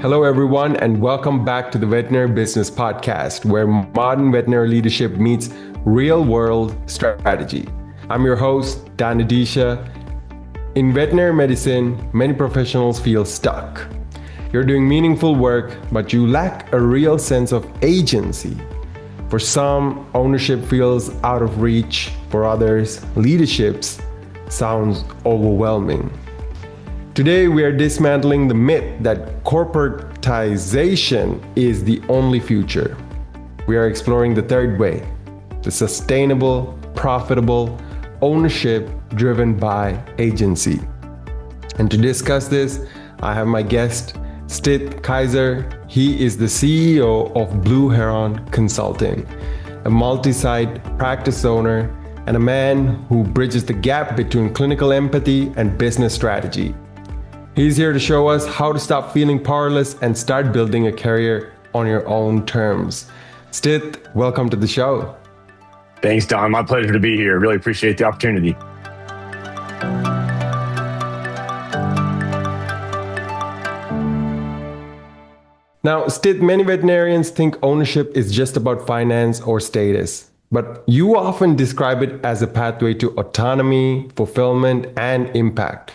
Hello, everyone, and welcome back to the Veterinary Business Podcast, where modern veterinary leadership meets real-world strategy. I'm your host, Adeesha. In veterinary medicine, many professionals feel stuck. You're doing meaningful work, but you lack a real sense of agency. For some, ownership feels out of reach. For others, leadership sounds overwhelming. Today, we are dismantling the myth that corporatization is the only future. We are exploring the third way, the sustainable, profitable, ownership driven by agency. And to discuss this, I have my guest, Stith Keiser. He is the CEO of Blue Heron Consulting, a multi-site practice owner, and a man who bridges the gap between clinical empathy and business strategy. He's here to show us how to stop feeling powerless and start building a career on your own terms. Stith, welcome to the show. Thanks, Don. My pleasure to be here. Really appreciate the opportunity. Now, Stith, many veterinarians think ownership is just about finance or status, but you often describe it as a pathway to autonomy, fulfillment, and impact.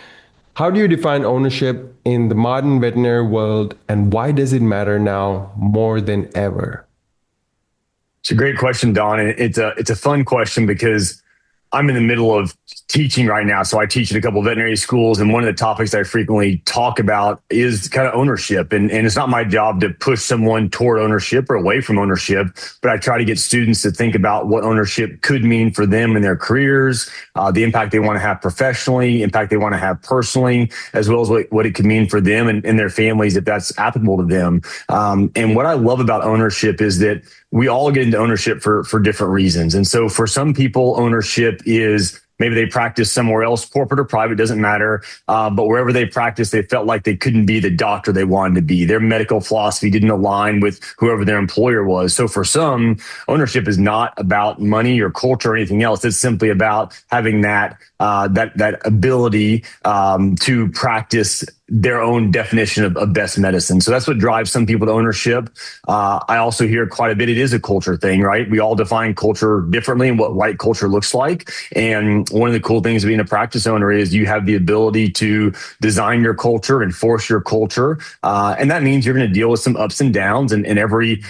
How do you define ownership in the modern veterinary world, and why does it matter now more than ever? It's a great question, Don. And it's a fun question because I'm in the middle of teaching right now. So I teach at a couple of veterinary schools, and one of the topics I frequently talk about is kind of ownership. And it's not my job to push someone toward ownership or away from ownership, but I try to get students to think about what ownership could mean for them in their careers, the impact they want to have professionally, impact they want to have personally, as well as what it could mean for them and their families if that's applicable to them. And what I love about ownership is that we all get into ownership for different reasons. And so for some people, ownership is maybe they practice somewhere else, corporate or private, doesn't matter. But wherever they practice, they felt like they couldn't be the doctor they wanted to be. Their medical philosophy didn't align with whoever their employer was. So for some, ownership is not about money or culture or anything else. It's simply about having that ability to practice their own definition of best medicine. So that's what drives some people to ownership. I also hear quite a bit, it is a culture thing, right? We all define culture differently and what right culture looks like. And one of the cool things of being a practice owner is you have the ability to design your culture, enforce your culture. And that means you're going to deal with some ups and downs. And in every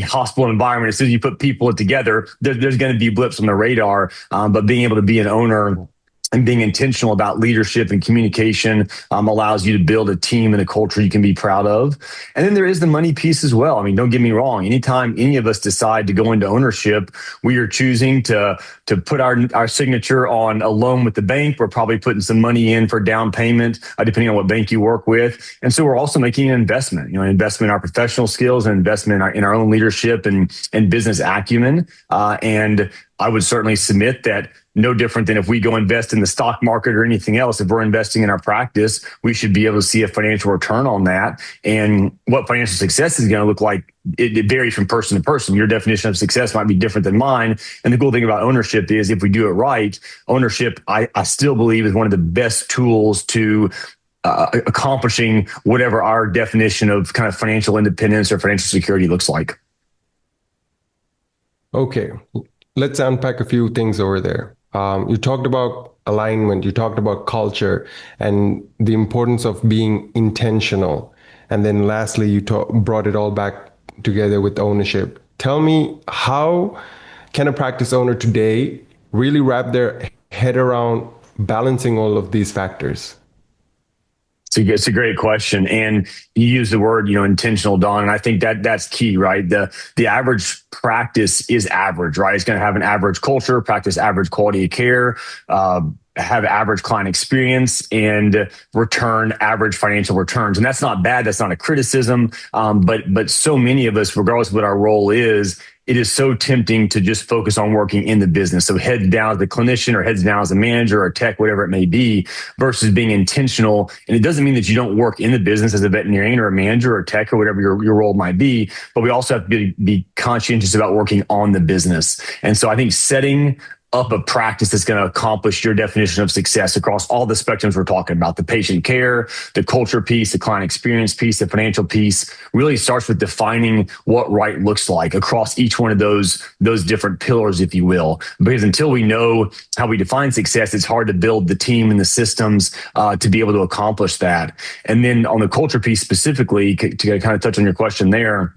hospital environment, as soon as you put people together, there's going to be blips on the radar. But being able to be an owner and being intentional about leadership and communication allows you to build a team and a culture you can be proud of. And then there is the money piece as well. I mean, don't get me wrong. Anytime any of us decide to go into ownership, we are choosing to put our signature on a loan with the bank. We're probably putting some money in for down payment, depending on what bank you work with. And so we're also making an investment, an investment in our professional skills, an investment in our own leadership and business acumen. And I would certainly submit that no different than if we go invest in the stock market or anything else, if we're investing in our practice, we should be able to see a financial return on that. And what financial success is going to look like, it varies from person to person. Your definition of success might be different than mine. And the cool thing about ownership is if we do it right, ownership, I still believe is one of the best tools to accomplishing whatever our definition of kind of financial independence or financial security looks like. Okay. Let's unpack a few things over there. You talked about alignment, you talked about culture and the importance of being intentional. And then lastly, you brought it all back together with ownership. Tell me, how can a practice owner today really wrap their head around balancing all of these factors? It's a great question. And you use the word, intentional, Don. And I think that's key, right? The average practice is average, right? It's going to have an average culture, practice average quality of care, have average client experience, and return average financial returns. And that's not bad. That's not a criticism. But so many of us, regardless of what our role is, it is so tempting to just focus on working in the business. So heads down as the clinician or heads down as a manager or tech, whatever it may be, versus being intentional. And it doesn't mean that you don't work in the business as a veterinarian or a manager or tech or whatever your role might be, but we also have to be conscientious about working on the business. And so I think setting up a practice that's going to accomplish your definition of success across all the spectrums we're talking about, the patient care, the culture piece, the client experience piece, the financial piece, really starts with defining what right looks like across each one of those different pillars, if you will. Because until we know how we define success, it's hard to build the team and the systems to be able to accomplish that. And then on the culture piece specifically, to kind of touch on your question there,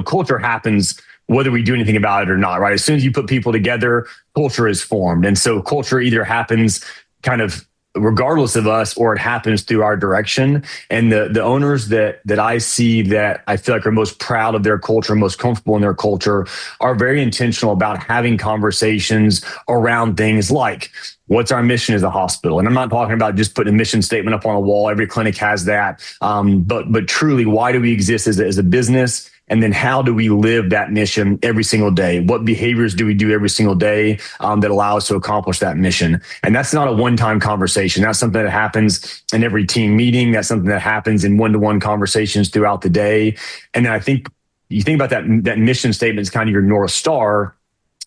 culture happens whether we do anything about it or not, right? As soon as you put people together, culture is formed. And so culture either happens kind of regardless of us, or it happens through our direction. And the owners that I see that I feel like are most proud of their culture, most comfortable in their culture, are very intentional about having conversations around things like, what's our mission as a hospital? And I'm not talking about just putting a mission statement up on a wall. Every clinic has that. But truly, why do we exist as a business? And then how do we live that mission every single day? What behaviors do we do every single day that allow us to accomplish that mission? And that's not a one-time conversation. That's something that happens in every team meeting. That's something that happens in one-to-one conversations throughout the day. And then I think you think about that mission statement is kind of your North Star.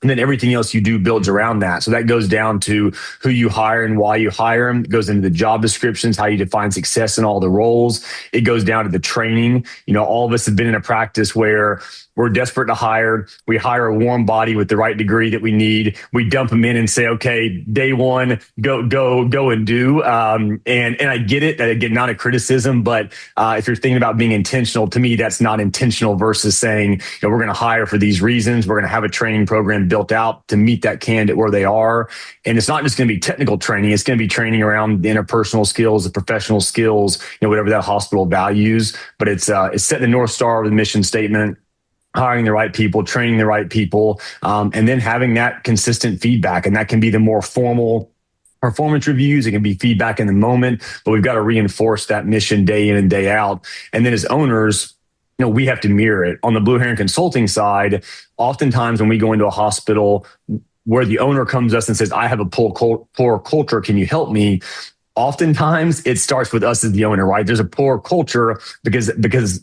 And then everything else you do builds around that. So that goes down to who you hire and why you hire them. It goes into the job descriptions, how you define success in all the roles. It goes down to the training. All of us have been in a practice where we're desperate to hire. We hire a warm body with the right degree that we need. We dump them in and say, okay, day one, go and do. And I get it. Again, not a criticism, but if you're thinking about being intentional, to me, that's not intentional versus saying, we're going to hire for these reasons. We're going to have a training program built out to meet that candidate where they are. And it's not just going to be technical training. It's going to be training around the interpersonal skills, the professional skills, whatever that hospital values. But it's set the North Star of the mission statement, hiring the right people, training the right people, and then having that consistent feedback. And that can be the more formal performance reviews. It can be feedback in the moment, but we've got to reinforce that mission day in and day out. And then as owners, we have to mirror it. On the Blue Heron Consulting side, oftentimes when we go into a hospital where the owner comes to us and says, I have a poor culture, can you help me? Oftentimes it starts with us as the owner, right? There's a poor culture because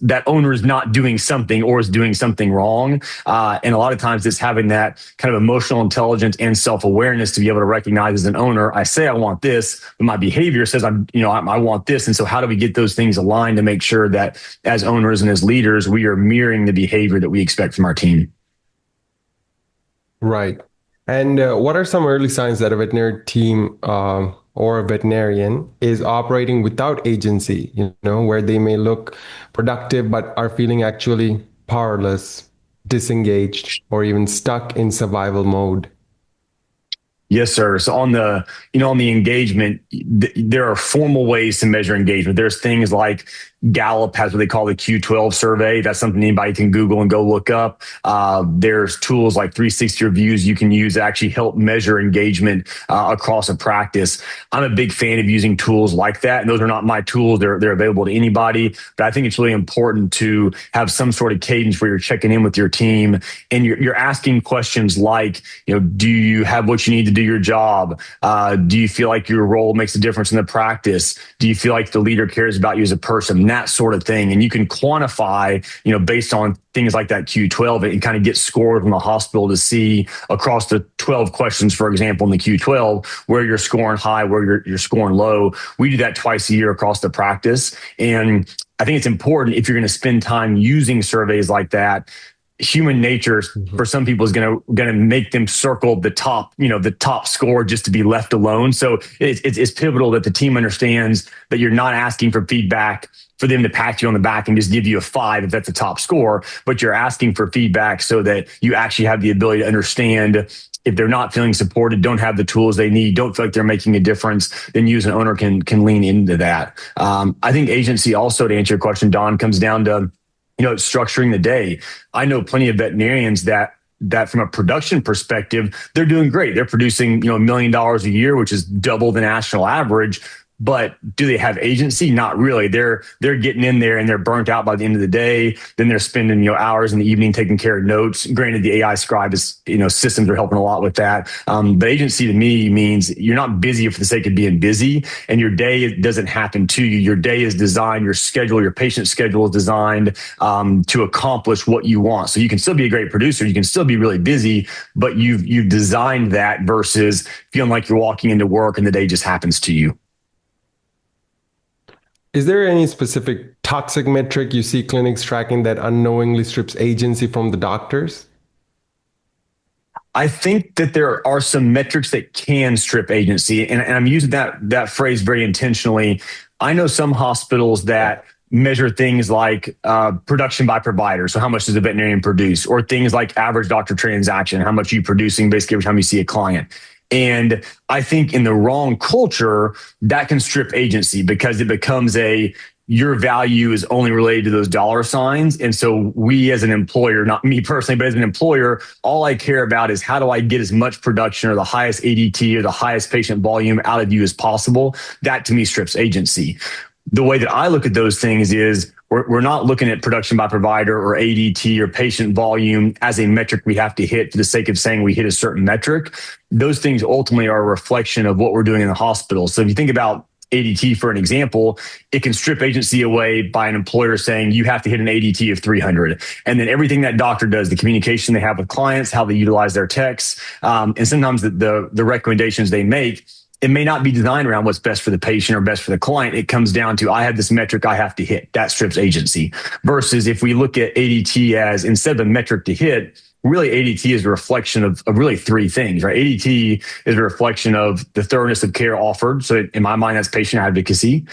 that owner is not doing something or is doing something wrong. And a lot of times it's having that kind of emotional intelligence and self-awareness to be able to recognize as an owner, I say I want this, but my behavior says I want this. And so how do we get those things aligned to make sure that as owners and as leaders, we are mirroring the behavior that we expect from our team? Right. And what are some early signs that a veterinary team or a veterinarian is operating without agency, where they may look productive but are feeling actually powerless, disengaged, or even stuck in survival mode? Yes, sir. So on the engagement, there are formal ways to measure engagement. There's things like Gallup has what they call the Q12 survey. That's something anybody can Google and go look up. There's tools like 360 reviews you can use to actually help measure engagement across a practice. I'm a big fan of using tools like that. And those are not my tools. They're available to anybody. But I think it's really important to have some sort of cadence where you're checking in with your team and you're asking questions like, do you have what you need to do your job? Do you feel like your role makes a difference in the practice? Do you feel like the leader cares about you as a person? That sort of thing. And you can quantify, based on things like that Q12, and kind of get scored from the hospital to see across the 12 questions, for example, in the Q12, where you're scoring high, where you're scoring low. We do that twice a year across the practice. And I think it's important if you're going to spend time using surveys like that. Human nature for some people is going to make them circle the top score just to be left alone. So it's pivotal that the team understands that you're not asking for feedback for them to pat you on the back and just give you a 5 if that's a top score, but you're asking for feedback so that you actually have the ability to understand if they're not feeling supported, don't have the tools they need, don't feel like they're making a difference, then you as an owner can lean into that. I think agency also, to answer your question, Don, comes down to structuring the day. I know plenty of veterinarians that from a production perspective, they're doing great. They're producing, $1 million a year, which is double the national average. but do they have agency? Not really. They're getting in there and they're burnt out by the end of the day. Then they're spending, hours in the evening taking care of notes. Granted, the AI scribe is, systems are helping a lot with that. But agency to me means you're not busy for the sake of being busy, and your day doesn't happen to you. Your day is designed, your schedule, your patient schedule is designed to accomplish what you want. So you can still be a great producer. You can still be really busy, but you've designed that versus feeling like you're walking into work and the day just happens to you. Is there any specific toxic metric you see clinics tracking that unknowingly strips agency from the doctors? I think that there are some metrics that can strip agency, and I'm using that phrase very intentionally. I know some hospitals that measure things like production by provider. So how much does a veterinarian produce? Or things like average doctor transaction, how much are you producing basically every time you see a client? And I think in the wrong culture, that can strip agency because it becomes your value is only related to those dollar signs. And so we as an employer, not me personally, but as an employer, all I care about is how do I get as much production or the highest ADT or the highest patient volume out of you as possible. That to me strips agency. The way that I look at those things is we're not looking at production by provider or ADT or patient volume as a metric we have to hit for the sake of saying we hit a certain metric. Those things ultimately are a reflection of what we're doing in the hospital. So if you think about ADT, for an example, it can strip agency away by an employer saying you have to hit an ADT of 300. And then everything that doctor does, the communication they have with clients, how they utilize their techs, and sometimes the recommendations they make, it may not be designed around what's best for the patient or best for the client. It comes down to, I have this metric I have to hit. That strips agency. Versus if we look at ADT as instead of a metric to hit, really ADT is a reflection of really three things, right? ADT is a reflection of the thoroughness of care offered. So in my mind, that's patient advocacy.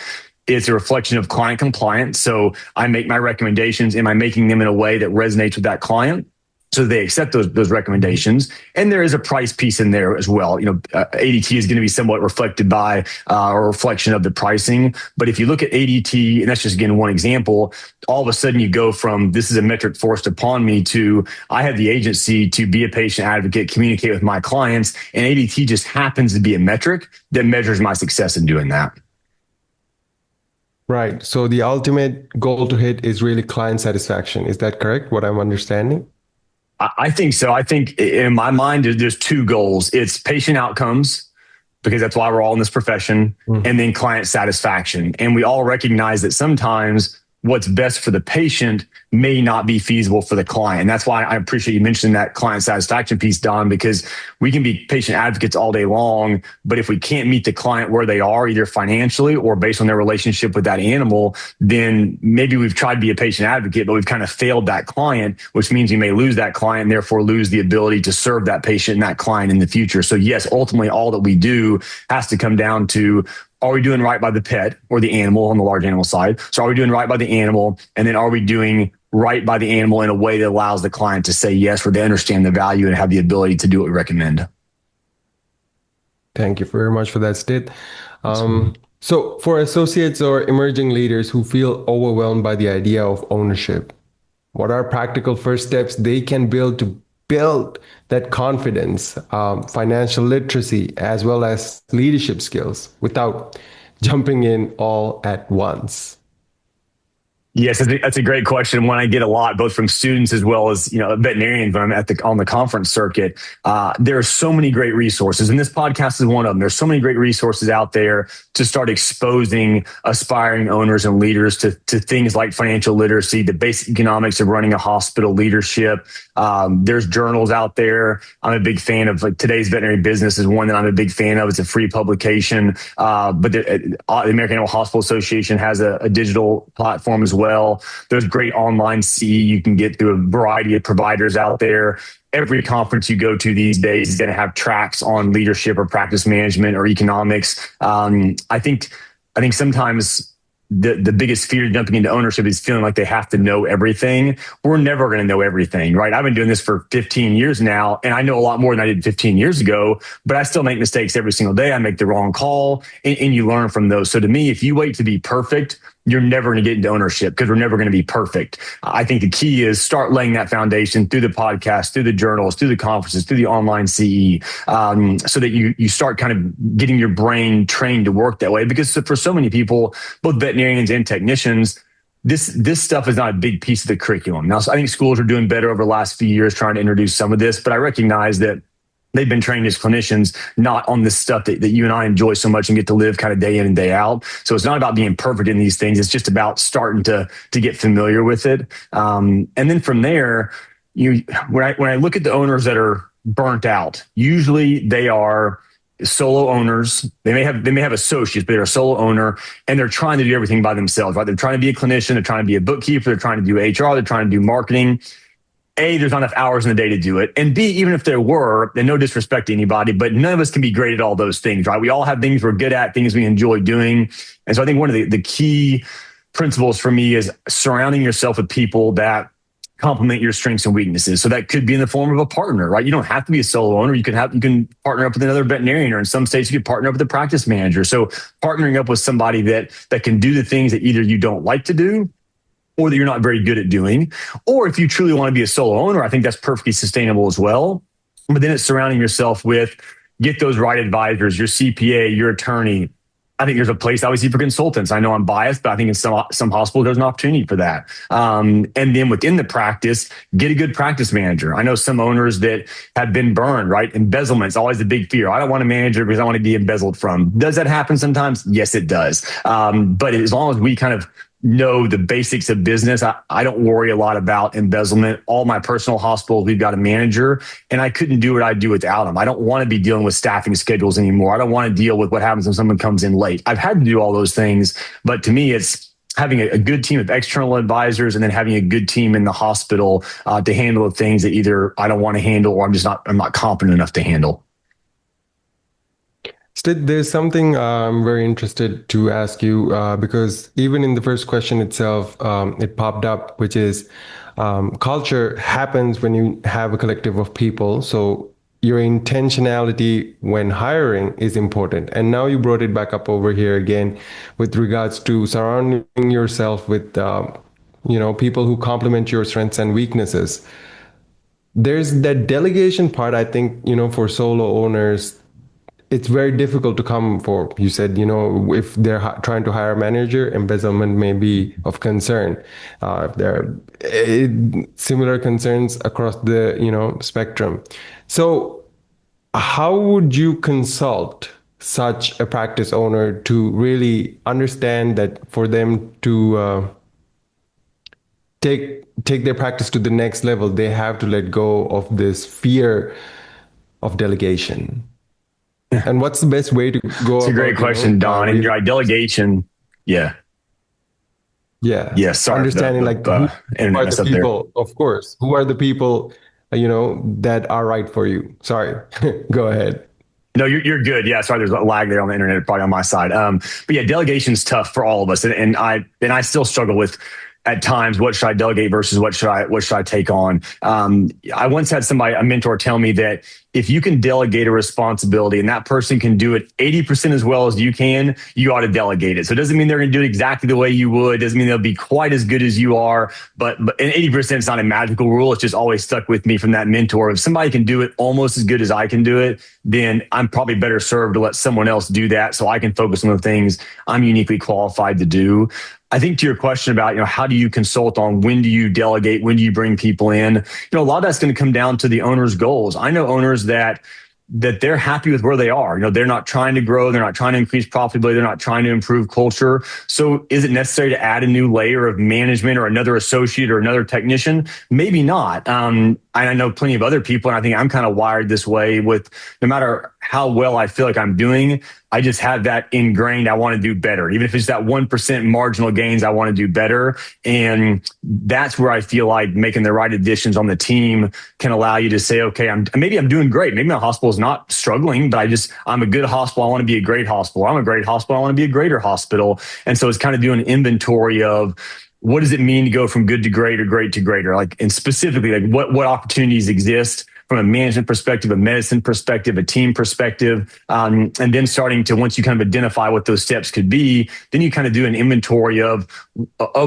It's a reflection of client compliance. So I make my recommendations. Am I making them in a way that resonates with that client? So they accept those recommendations. And there is a price piece in there as well. ADT is going to be somewhat reflected by a reflection of the pricing. But if you look at ADT, and that's just again one example, all of a sudden you go from this is a metric forced upon me to I have the agency to be a patient advocate, communicate with my clients. And ADT just happens to be a metric that measures my success in doing that. Right. So the ultimate goal to hit is really client satisfaction. Is that correct? What I'm understanding? I think so. I think in my mind, there's two goals. It's patient outcomes, because that's why we're all in this profession, and then client satisfaction. And we all recognize that sometimes what's best for the patient may not be feasible for the client. And that's why I appreciate you mentioning that client satisfaction piece, Don, because we can be patient advocates all day long, but if we can't meet the client where they are, either financially or based on their relationship with that animal, then maybe we've tried to be a patient advocate, but we've kind of failed that client, which means you may lose that client and therefore lose the ability to serve that patient and that client in the future. So yes, ultimately all that we do has to come down to, are we doing right by the pet or the animal on the large animal side? So are we doing right by the animal? And then are we doing right by the animal in a way that allows the client to say yes, where they understand the value and have the ability to do what we recommend? Thank you very much for that, Stith. So for associates or emerging leaders who feel overwhelmed by the idea of ownership, what are practical first steps they can build to build that confidence, financial literacy, as well as leadership skills without jumping in all at once? Yes, that's a great question. One I get a lot, both from students as well as veterinarians when I'm on the conference circuit. There are so many great resources, and this podcast is one of them. There's so many great resources out there to start exposing aspiring owners and leaders to things like financial literacy, the basic economics of running a hospital, leadership. There's journals out there. I'm a big fan of Today's Veterinary Business is one that I'm a big fan of. It's a free publication. But the American Animal Hospital Association has a digital platform as well. There's great online CE you can get through a variety of providers out there. Every conference you go to these days is going to have tracks on leadership or practice management or economics. I think sometimes the biggest fear jumping into ownership is feeling like they have to know everything. We're never going to know everything, right? I've been doing this for 15 years now, and I know a lot more than I did 15 years ago, but I still make mistakes every single day. I make the wrong call, and you learn from those. So to me, if you wait to be perfect you're never going to get into ownership because we're never going to be perfect. I think the key is start laying that foundation through the podcast, through the journals, through the conferences, through the online CE, so that you start kind of getting your brain trained to work that way. Because for so many people, both veterinarians and technicians, this stuff is not a big piece of the curriculum. Now, I think schools are doing better over the last few years trying to introduce some of this, but I recognize that they've been trained as clinicians, not on this stuff that you and I enjoy so much and get to live kind of day in and day out. So it's not about being perfect in these things. It's just about starting to get familiar with it. And then from there, when I look at the owners that are burnt out, usually they are solo owners. They may have associates, but they're a solo owner and they're trying to do everything by themselves, right? They're trying to be a clinician. They're trying to be a bookkeeper. They're trying to do HR. They're trying to do marketing. A, there's not enough hours in the day to do it. And B, even if there were, and no disrespect to anybody, but none of us can be great at all those things, right? We all have things we're good at, things we enjoy doing. And so I think one of the key principles for me is surrounding yourself with people that complement your strengths and weaknesses. So that could be in the form of a partner, right? You don't have to be a solo owner. You can partner up with another veterinarian, or in some states you could partner up with a practice manager. So partnering up with somebody that can do the things that either you don't like to do or that you're not very good at doing. Or if you truly want to be a solo owner, I think that's perfectly sustainable as well. But then it's surrounding yourself with, get those right advisors, your CPA, your attorney. I think there's a place obviously for consultants. I know I'm biased, but I think in some hospitals there's an opportunity for that. And then within the practice, get a good practice manager. I know some owners that have been burned, right? Embezzlement's always a big fear. I don't want a manager because I want to be embezzled from. Does that happen sometimes? Yes, it does. But as long as we kind of know the basics of business, I don't worry a lot about embezzlement. All my personal hospitals, we've got a manager, and I couldn't do what I do without him. I don't want to be dealing with staffing schedules anymore. I don't want to deal with what happens when someone comes in late. I've had to do all those things, but to me, it's having a good team of external advisors and then having a good team in the hospital to handle the things that either I don't want to handle or I'm not competent enough to handle. Stith, there's something I'm very interested to ask you because even in the first question itself, it popped up, which is culture happens when you have a collective of people. So your intentionality when hiring is important. And now you brought it back up over here again with regards to surrounding yourself with people who complement your strengths and weaknesses. There's that delegation part, I think, for solo owners. It's very difficult to come for. You said, if they're trying to hire a manager, embezzlement may be of concern. If there are similar concerns across the, spectrum. So how would you consult such a practice owner to really understand that for them to take their practice to the next level, they have to let go of this fear of delegation? And what's the best way to go? It's a great question, Don. And you're right, delegation. Yeah. Sorry, understanding who are the people, of course, who are the people, that are right for you. Sorry, go ahead. No, you're good. Yeah, sorry, there's a lag there on the internet, probably on my side. But yeah, delegation's tough for all of us, and I still struggle with at times, what should I delegate versus what should I take on? I once had a mentor tell me that if you can delegate a responsibility and that person can do it 80% as well as you can, you ought to delegate it. So it doesn't mean they're going to do it exactly the way you would. Doesn't mean they'll be quite as good as you are. But and 80% is not a magical rule. It's just always stuck with me from that mentor. If somebody can do it almost as good as I can do it, then I'm probably better served to let someone else do that so I can focus on the things I'm uniquely qualified to do. I think to your question about, how do you consult on when do you delegate, when do you bring people in? A lot of that's going to come down to the owner's goals. I know owners that they're happy with where they are. They're not trying to grow. They're not trying to increase profitability. They're not trying to improve culture. So is it necessary to add a new layer of management or another associate or another technician? Maybe not. And I know plenty of other people, and I think I'm kind of wired this way with no matter how well I feel like I'm doing, I just have that ingrained. I want to do better. Even if it's that 1% marginal gains, I want to do better. And that's where I feel like making the right additions on the team can allow you to say, okay, maybe I'm doing great. Maybe my hospital is not struggling, but I'm a good hospital. I want to be a great hospital. I'm a great hospital. I want to be a greater hospital. And so it's kind of doing an inventory of what does it mean to go from good to great or great to greater? And specifically, what opportunities exist from a management perspective, a medicine perspective, a team perspective, and then starting to, once you kind of identify what those steps could be, then you kind of do an inventory of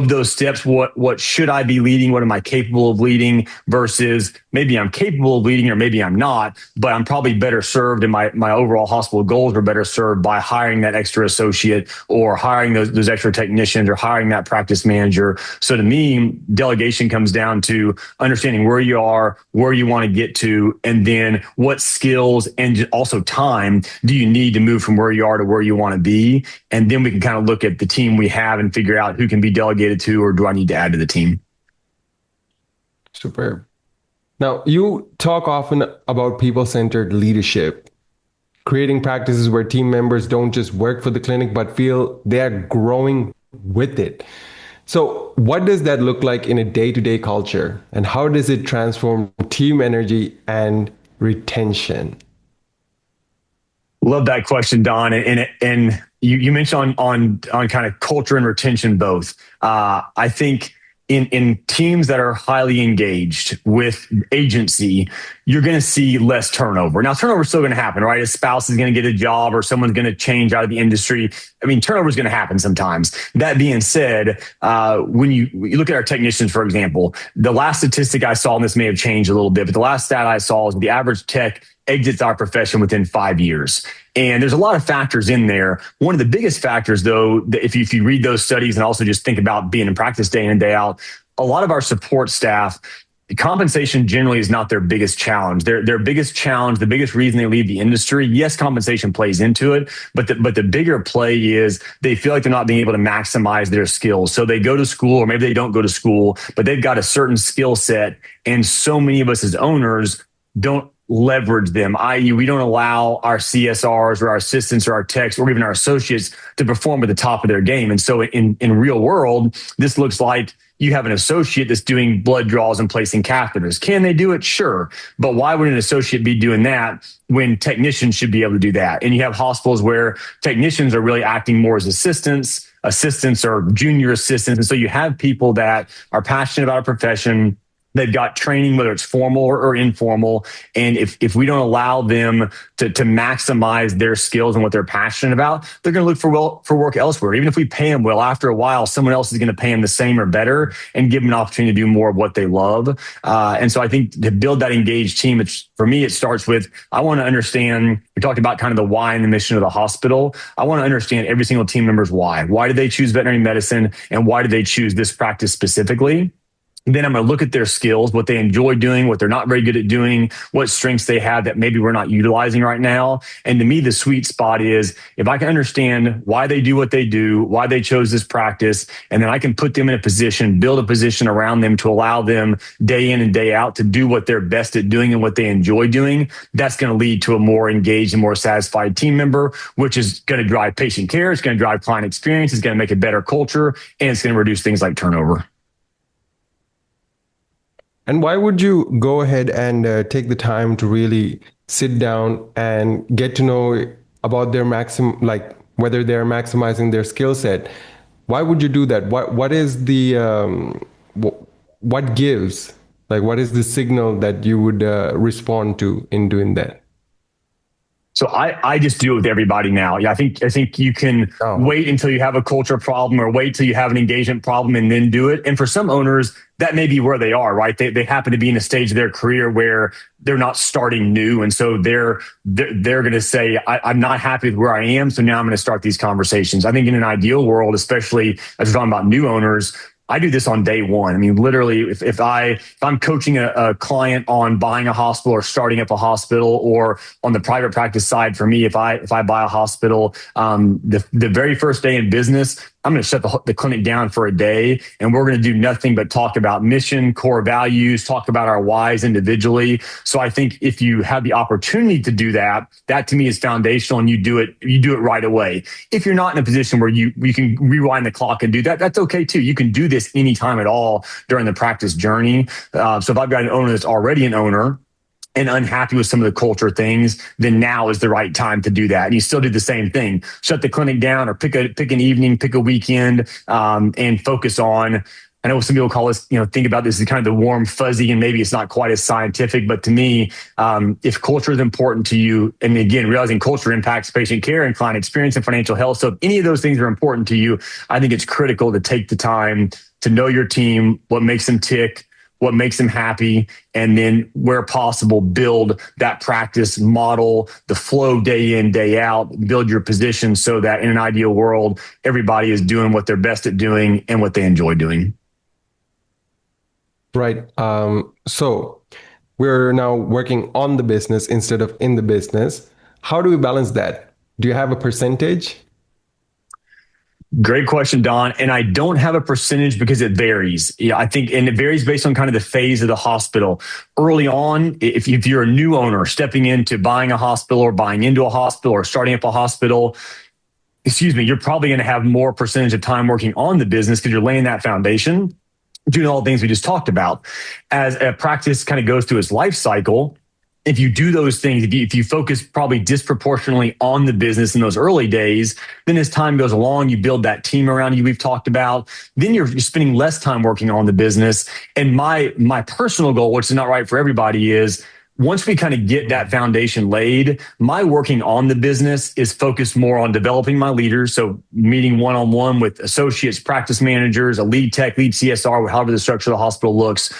those steps. What should I be leading? What am I capable of leading versus maybe I'm capable of leading or maybe I'm not, but I'm probably better served and my overall hospital goals are better served by hiring that extra associate or hiring those extra technicians or hiring that practice manager. So to me, delegation comes down to understanding where you are, where you want to get to, and then what skills and also time do you need to move from where you are to where you want to be. And then we can kind of look at the team we have and figure out who can be delegated to or do I need to add to the team. Superb. Now, you talk often about people-centered leadership, creating practices where team members don't just work for the clinic, but feel they're growing with it. So what does that look like in a day-to-day culture? And how does it transform team energy and retention? Love that question, Don. And you mentioned on kind of culture and retention both. I think in teams that are highly engaged with agency, you're going to see less turnover. Now, turnover is still going to happen, right? A spouse is going to get a job or someone's going to change out of the industry. I mean, turnover is going to happen sometimes. That being said, when you look at our technicians, for example, the last statistic I saw, and this may have changed a little bit, but the last stat I saw is the average tech exits our profession within 5 years. And there's a lot of factors in there. One of the biggest factors, though, if you read those studies and also just think about being in practice day in and day out, a lot of our support staff, compensation generally is not their biggest challenge. Their biggest challenge, the biggest reason they leave the industry, yes, compensation plays into it, but the bigger play is they feel like they're not being able to maximize their skills. So they go to school, or maybe they don't go to school, but they've got a certain skill set. And so many of us as owners don't leverage them, i.e. we don't allow our CSRs or our assistants or our techs or even our associates to perform at the top of their game. And so in real world, this looks like you have an associate that's doing blood draws and placing catheters. Can they do it? Sure. But why would an associate be doing that when technicians should be able to do that? And you have hospitals where technicians are really acting more as assistants are junior assistants. And so you have people that are passionate about a profession. They've got training, whether it's formal or informal. And if we don't allow them to maximize their skills and what they're passionate about, they're going to look for work elsewhere. Even if we pay them well, after a while, someone else is going to pay them the same or better and give them an opportunity to do more of what they love. And so I think to build that engaged team, for me, it starts with, I want to understand, we talked about kind of the why and the mission of the hospital. I want to understand every single team member's why. Why did they choose veterinary medicine? And why did they choose this practice specifically? Then I'm going to look at their skills, what they enjoy doing, what they're not very good at doing, what strengths they have that maybe we're not utilizing right now. And to me, the sweet spot is if I can understand why they do what they do, why they chose this practice, and then I can put them in a position, build a position around them to allow them day in and day out to do what they're best at doing and what they enjoy doing. That's going to lead to a more engaged and more satisfied team member, which is going to drive patient care. It's going to drive client experience. It's going to make a better culture, and it's going to reduce things like turnover. And why would you go ahead and take the time to really sit down and get to know about their whether they're maximizing their skill set? Why would you do that? What is the what gives? What is the signal that you would respond to in doing that? So I just do it with everybody now. Yeah, I think you can wait until you have a culture problem or wait till you have an engagement problem and then do it. And for some owners, that may be where they are, right? They happen to be in a stage of their career where they're not starting new. And so they're going to say, I'm not happy with where I am. So now I'm going to start these conversations. I think in an ideal world, especially as we're talking about new owners, I do this on day one. I mean, literally, if I'm coaching a client on buying a hospital or starting up a hospital, or on the private practice side, for me, if I buy a hospital, the very first day in business, I'm going to shut the clinic down for a day, and we're going to do nothing but talk about mission, core values, talk about our whys individually. So I think if you have the opportunity to do that, that to me is foundational, and you do it right away. If you're not in a position where you can rewind the clock and do that, that's okay too. You can do this anytime at all during the practice journey. So if I've got an owner that's already an owner and unhappy with some of the culture things, then now is the right time to do that. And you still do the same thing. Shut the clinic down, or pick an evening, pick a weekend, and focus on I know some people call this, think about this as kind of the warm fuzzy, and maybe it's not quite as scientific, but to me, if culture is important to you, and again, realizing culture impacts patient care and client experience and financial health. So if any of those things are important to you, I think it's critical to take the time to know your team, what makes them tick, what makes them happy, and then where possible, build that practice model, the flow day in, day out, build your position so that in an ideal world, everybody is doing what they're best at doing and what they enjoy doing. Right. So we're now working on the business instead of in the business. How do we balance that? Do you have a percentage? Great question, Don. And I don't have a percentage because it varies. Yeah, I think, and it varies based on kind of the phase of the hospital. Early on, if you're a new owner stepping into buying a hospital or buying into a hospital or starting up a hospital, you're probably going to have more percentage of time working on the business because you're laying that foundation, doing all the things we just talked about. As a practice kind of goes through its life cycle, if you do those things, if you focus probably disproportionately on the business in those early days, then as time goes along, you build that team around you we've talked about, then you're spending less time working on the business. And my personal goal, which is not right for everybody, is once we kind of get that foundation laid, my working on the business is focused more on developing my leaders. So meeting one-on-one with associates, practice managers, a lead tech, lead CSR, however the structure of the hospital looks.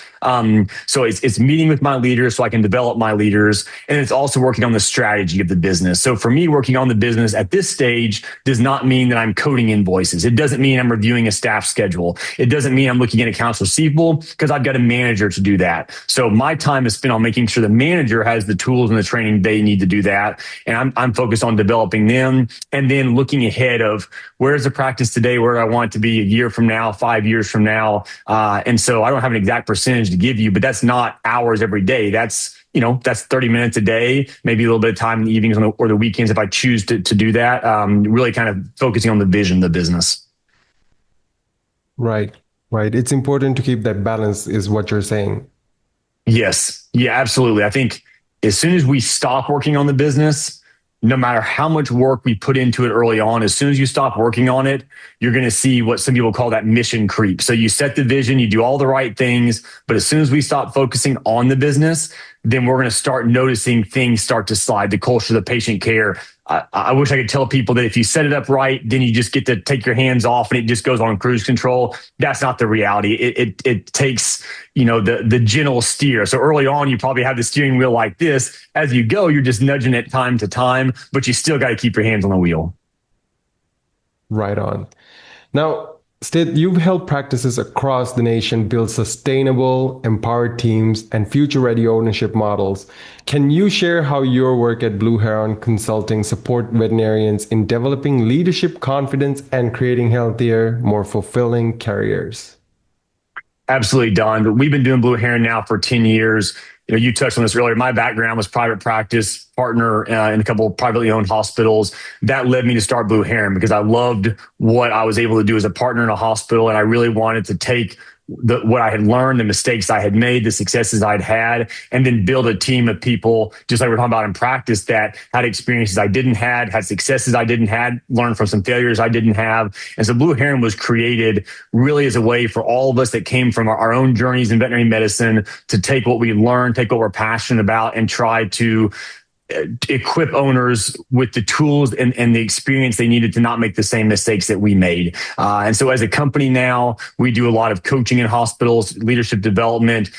So it's meeting with my leaders so I can develop my leaders. And it's also working on the strategy of the business. So for me, working on the business at this stage does not mean that I'm coding invoices. It doesn't mean I'm reviewing a staff schedule. It doesn't mean I'm looking at accounts receivable because I've got a manager to do that. So my time is spent on making sure the manager has the tools and the training they need to do that. And I'm focused on developing them and then looking ahead of where's the practice today, where I want it to be a year from now, 5 years from now. And so I don't have an exact percentage to give you, but that's not hours every day. That's 30 minutes a day, maybe a little bit of time in the evenings or the weekends if I choose to do that. Really kind of focusing on the vision of the business. Right. It's important to keep that balance is what you're saying. Yes. Yeah, absolutely. I think as soon as we stop working on the business, no matter how much work we put into it early on, as soon as you stop working on it, you're going to see what some people call that mission creep. So you set the vision, you do all the right things, but as soon as we stop focusing on the business, then we're going to start noticing things start to slide, the culture, the patient care. I wish I could tell people that if you set it up right, then you just get to take your hands off and it just goes on cruise control. That's not the reality. It takes, the gentle steer. So early on, you probably have the steering wheel like this. As you go, you're just nudging it time to time, but you still got to keep your hands on the wheel. Right on. Now, Stith, you've helped practices across the nation build sustainable, empowered teams and future-ready ownership models. Can you share how your work at Blue Heron Consulting support veterinarians in developing leadership confidence and creating healthier, more fulfilling careers? Absolutely, Don. We've been doing Blue Heron now for 10 years. You touched on this earlier. My background was private practice, partner in a couple of privately owned hospitals. That led me to start Blue Heron because I loved what I was able to do as a partner in a hospital. And I really wanted to take what I had learned, the mistakes I had made, the successes I'd had, and then build a team of people, just like we're talking about in practice, that had experiences I didn't have, had successes I didn't have, learned from some failures I didn't have. And so Blue Heron was created really as a way for all of us that came from our own journeys in veterinary medicine to take what we learned, take what we're passionate about, and try to equip owners with the tools and the experience they needed to not make the same mistakes that we made. And so as a company now, we do a lot of coaching in hospitals, leadership development,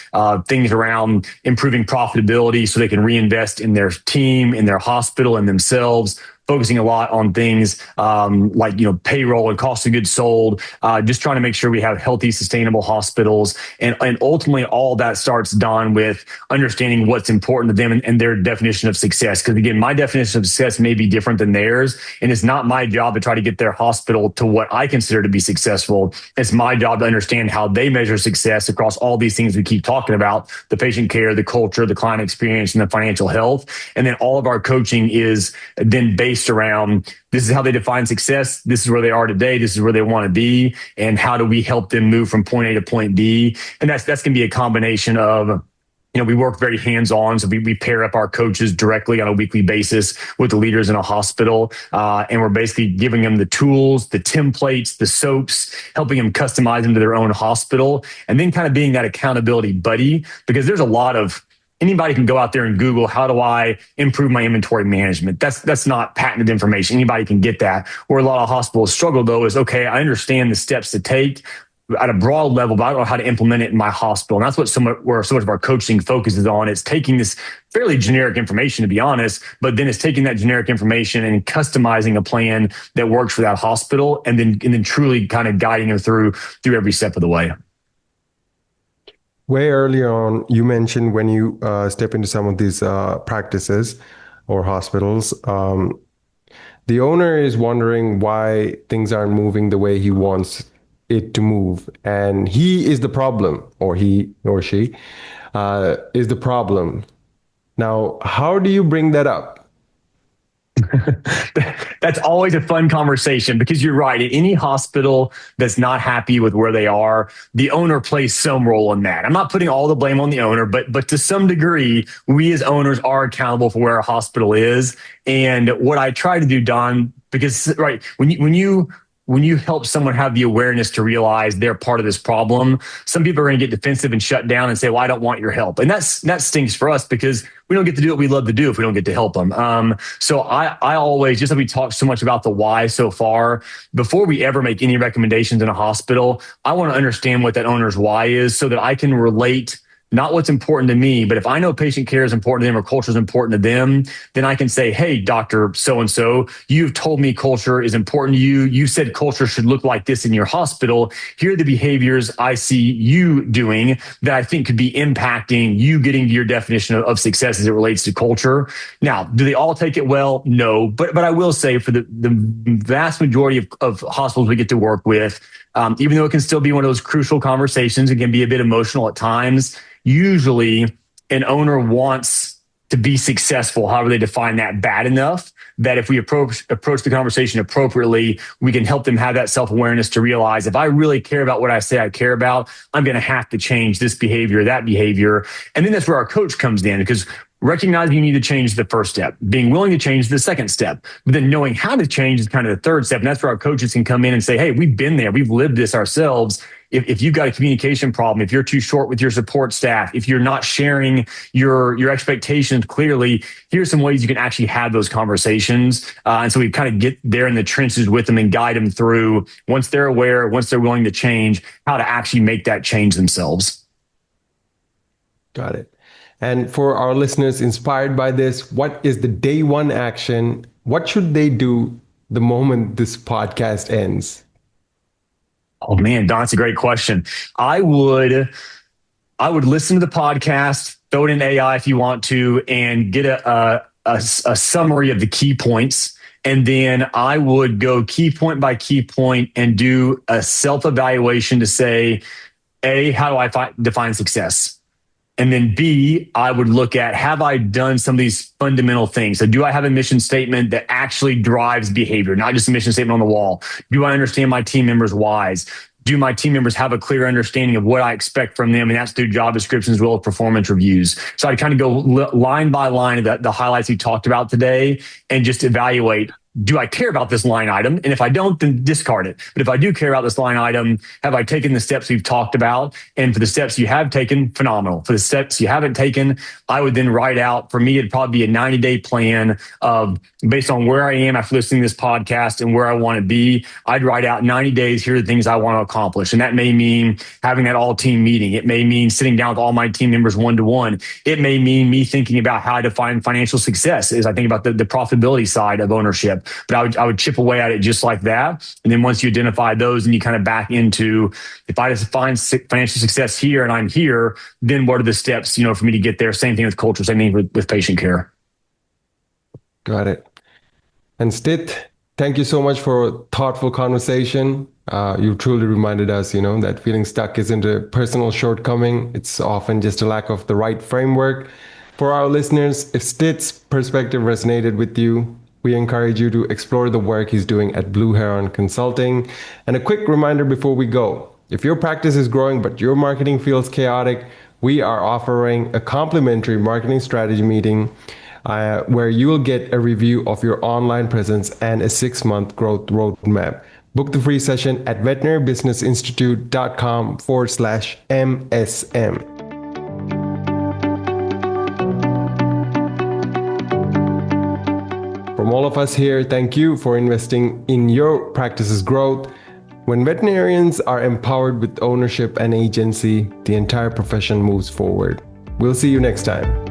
things around improving profitability so they can reinvest in their team, in their hospital, and themselves. Focusing a lot on things like payroll and cost of goods sold, just trying to make sure we have healthy, sustainable hospitals. And ultimately, all that starts, Don, with understanding what's important to them and their definition of success. Because again, my definition of success may be different than theirs. And it's not my job to try to get their hospital to what I consider to be successful. It's my job to understand how they measure success across all these things we keep talking about: the patient care, the culture, the client experience, and the financial health. And then all of our coaching is then based around this is how they define success. This is where they are today. This is where they want to be. And how do we help them move from point A to point B? And that's going to be a combination of we work very hands-on. So we pair up our coaches directly on a weekly basis with the leaders in a hospital. And we're basically giving them the tools, the templates, the soaps, helping them customize them to their own hospital, and then kind of being that accountability buddy, because there's a lot of anybody can go out there and Google, how do I improve my inventory management? That's not patented information. Anybody can get that. Where a lot of hospitals struggle, though, is, okay, I understand the steps to take at a broad level, but I don't know how to implement it in my hospital. And that's where so much of our coaching focuses on. It's taking this fairly generic information, to be honest, but then it's taking that generic information and customizing a plan that works for that hospital, and then truly kind of guiding them through every step of the way. Way earlier on, you mentioned when you step into some of these practices or hospitals, the owner is wondering why things aren't moving the way he wants it to move. And he is the problem, or he or she is the problem. Now, how do you bring that up? That's always a fun conversation, because you're right. At any hospital that's not happy with where they are, the owner plays some role in that. I'm not putting all the blame on the owner, but to some degree, we as owners are accountable for where a hospital is. And what I try to do, Don, because right, when you help someone have the awareness to realize they're part of this problem, some people are going to get defensive and shut down and say, well, I don't want your help. And that stinks for us, because we don't get to do what we love to do if we don't get to help them. So I always, just like we talked so much about the why so far, before we ever make any recommendations in a hospital, I want to understand what that owner's why is, so that I can relate not what's important to me, but if I know patient care is important to them or culture is important to them, then I can say, hey, Dr. So-and-so, you've told me culture is important to you. You said culture should look like this in your hospital. Here are the behaviors I see you doing that I think could be impacting you getting to your definition of success as it relates to culture. Now, do they all take it well? No, but I will say for the vast majority of hospitals we get to work with, even though it can still be one of those crucial conversations, it can be a bit emotional at times. Usually an owner wants to be successful, however they define that, bad enough that if we approach the conversation appropriately, we can help them have that self-awareness to realize, if I really care about what I say I care about, I'm going to have to change this behavior, that behavior. And then that's where our coach comes in, because recognizing you need to change the first step, being willing to change the second step, but then knowing how to change is kind of the third step. And that's where our coaches can come in and say, hey, we've been there. We've lived this ourselves. If you've got a communication problem, if you're too short with your support staff, if you're not sharing your expectations clearly, here's some ways you can actually have those conversations. And so we kind of get there in the trenches with them and guide them through, once they're aware, once they're willing to change, how to actually make that change themselves. Got it. And for our listeners inspired by this, what is the day one action? What should they do the moment this podcast ends? Oh man, Don, it's a great question. I would listen to the podcast, throw it in AI if you want to, and get a summary of the key points. And then I would go key point by key point and do a self-evaluation to say, A, how do I define success? And then B, I would look at, have I done some of these fundamental things? So do I have a mission statement that actually drives behavior, not just a mission statement on the wall? Do I understand my team members' whys? Do my team members have a clear understanding of what I expect from them? And that's through job descriptions as well as performance reviews. So I kind of go line by line of the highlights we talked about today and just evaluate, do I care about this line item? And if I don't, then discard it. But if I do care about this line item, have I taken the steps we've talked about? And for the steps you have taken, phenomenal. For the steps you haven't taken, I would then write out, for me, it'd probably be a 90-day plan of, based on where I am after listening to this podcast and where I want to be, I'd write out 90 days, here are the things I want to accomplish. And that may mean having that all team meeting. It may mean sitting down with all my team members one-to-one. It may mean me thinking about how I define financial success as I think about the profitability side of ownership. But I would chip away at it just like that. And then once you identify those and you kind of back into, if I just find financial success here and I'm here, then what are the steps, for me to get there? Same thing with culture, same thing with patient care. Got it. And Stith, thank you so much for a thoughtful conversation. You've truly reminded us, that feeling stuck isn't a personal shortcoming. It's often just a lack of the right framework. For our listeners, if Stith's perspective resonated with you, we encourage you to explore the work he's doing at Blue Heron Consulting. And a quick reminder before we go, if your practice is growing but your marketing feels chaotic, we are offering a complimentary marketing strategy meeting where you will get a review of your online presence and a 6-month growth roadmap. Book the free session at veterinarybusinessinstitute.com/MSM. From all of us here, thank you for investing in your practice's growth. When veterinarians are empowered with ownership and agency, the entire profession moves forward. We'll see you next time.